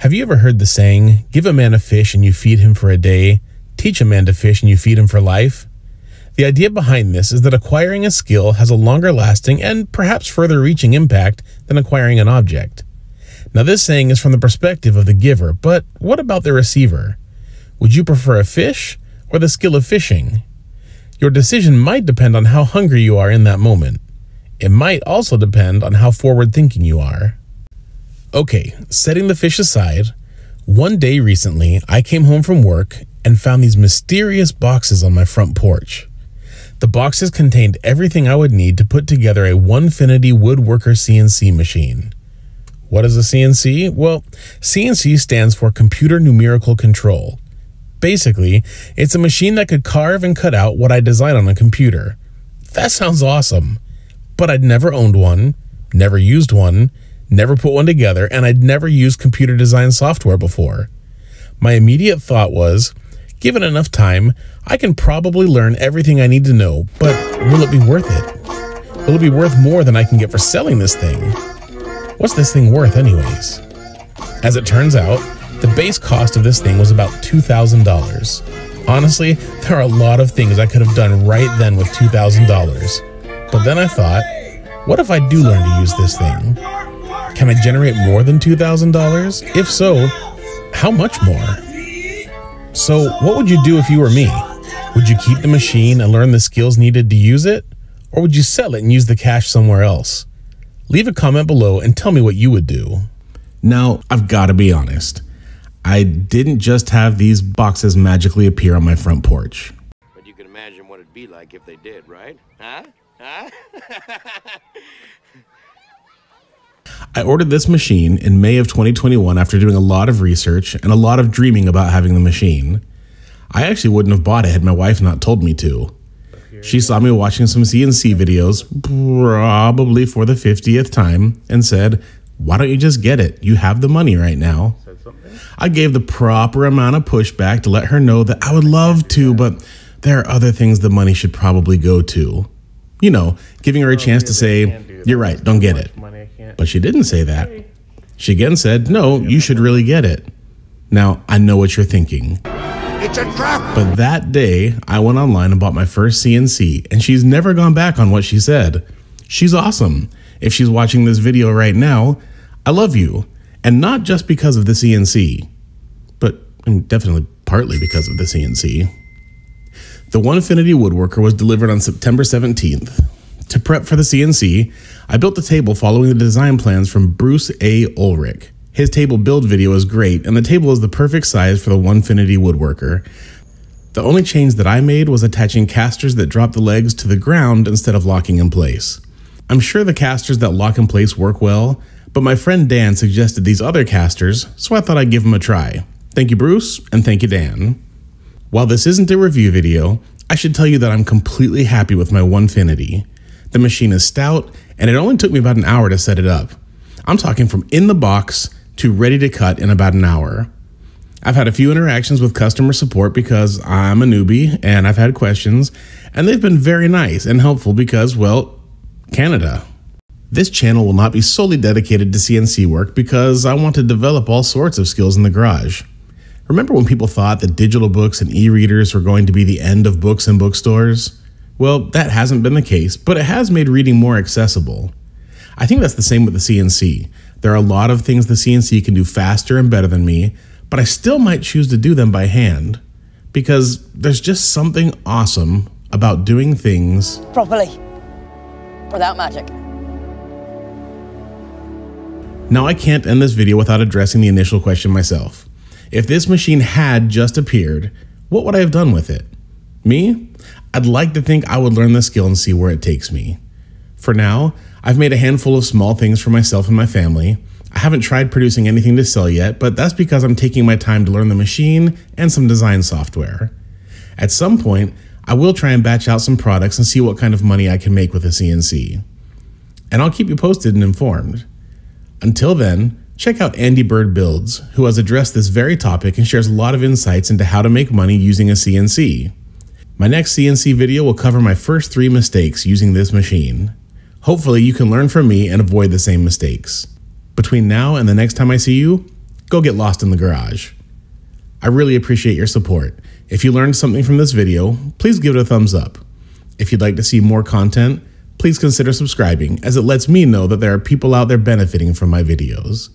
Have you ever heard the saying, give a man a fish and you feed him for a day, teach a man to fish and you feed him for life? The idea behind this is that acquiring a skill has a longer lasting and perhaps further reaching impact than acquiring an object. Now this saying is from the perspective of the giver, but what about the receiver? Would you prefer a fish or the skill of fishing? Your decision might depend on how hungry you are in that moment. It might also depend on how forward-thinking you are. Okay, setting the fish aside, one day recently I came home from work and found these mysterious boxes on my front porch. The boxes contained everything I would need to put together a Onefinity Woodworker CNC machine. What is a CNC? Well, CNC stands for Computer Numerical Control. Basically, it's a machine that could carve and cut out what I design on a computer. That sounds awesome, but I'd never owned one, never used one, never put one together, and I'd never used computer design software before. My immediate thought was, given enough time, I can probably learn everything I need to know, but will it be worth it? Will it be worth more than I can get for selling this thing? What's this thing worth anyways? As it turns out, the base cost of this thing was about $2,000. Honestly, there are a lot of things I could have done right then with $2,000. But then I thought, what if I do learn to use this thing? Can I generate more than $2,000? If so, how much more? So what would you do if you were me? Would you keep the machine and learn the skills needed to use it? Or would you sell it and use the cash somewhere else? Leave a comment below and tell me what you would do. Now, I've got to be honest. I didn't just have these boxes magically appear on my front porch. But you can imagine what it'd be like if they did, right? Huh? Huh? I ordered this machine in May of 2021 after doing a lot of research and a lot of dreaming about having the machine. I actually wouldn't have bought it had my wife not told me to. She saw me watching some CNC videos, probably for the 50th time, and said, "Why don't you just get it? You have the money right now." I gave the proper amount of pushback to let her know that I would love to, but there are other things the money should probably go to. You know, giving her a chance to say, "You're right, don't get it." But she didn't say that. She again said, "No, you should really get it." Now, I know what you're thinking. It's a trap! But that day, I went online and bought my first CNC, and she's never gone back on what she said. She's awesome. If she's watching this video right now, I love you. And not just because of the CNC, but definitely partly because of the CNC. The Onefinity Woodworker was delivered on September 17th. To prep for the CNC, I built the table following the design plans from Bruce A. Ulrich. His table build video is great, and the table is the perfect size for the Onefinity Woodworker. The only change that I made was attaching casters that drop the legs to the ground instead of locking in place. I'm sure the casters that lock in place work well, but my friend Dan suggested these other casters, so I thought I'd give them a try. Thank you, Bruce, and thank you, Dan. While this isn't a review video, I should tell you that I'm completely happy with my Onefinity. The machine is stout, and it only took me about an hour to set it up. I'm talking from in the box to ready to cut in about an hour. I've had a few interactions with customer support because I'm a newbie and I've had questions, and they've been very nice and helpful because, well, Canada. This channel will not be solely dedicated to CNC work because I want to develop all sorts of skills in the garage. Remember when people thought that digital books and e-readers were going to be the end of books in bookstores? Well, that hasn't been the case, but it has made reading more accessible. I think that's the same with the CNC. There are a lot of things the CNC can do faster and better than me, but I still might choose to do them by hand because there's just something awesome about doing things properly, without magic. Now, I can't end this video without addressing the initial question myself. If this machine had just appeared, what would I have done with it? Me? I'd like to think I would learn the skill and see where it takes me. For now, I've made a handful of small things for myself and my family. I haven't tried producing anything to sell yet, but that's because I'm taking my time to learn the machine and some design software. At some point, I will try and batch out some products and see what kind of money I can make with a CNC. And I'll keep you posted and informed. Until then, check out Andy Bird Builds, who has addressed this very topic and shares a lot of insights into how to make money using a CNC. My next CNC video will cover my first 3 mistakes using this machine. Hopefully you can learn from me and avoid the same mistakes. Between now and the next time I see you, go get lost in the garage. I really appreciate your support. If you learned something from this video, please give it a thumbs up. If you'd like to see more content, please consider subscribing, as it lets me know that there are people out there benefiting from my videos.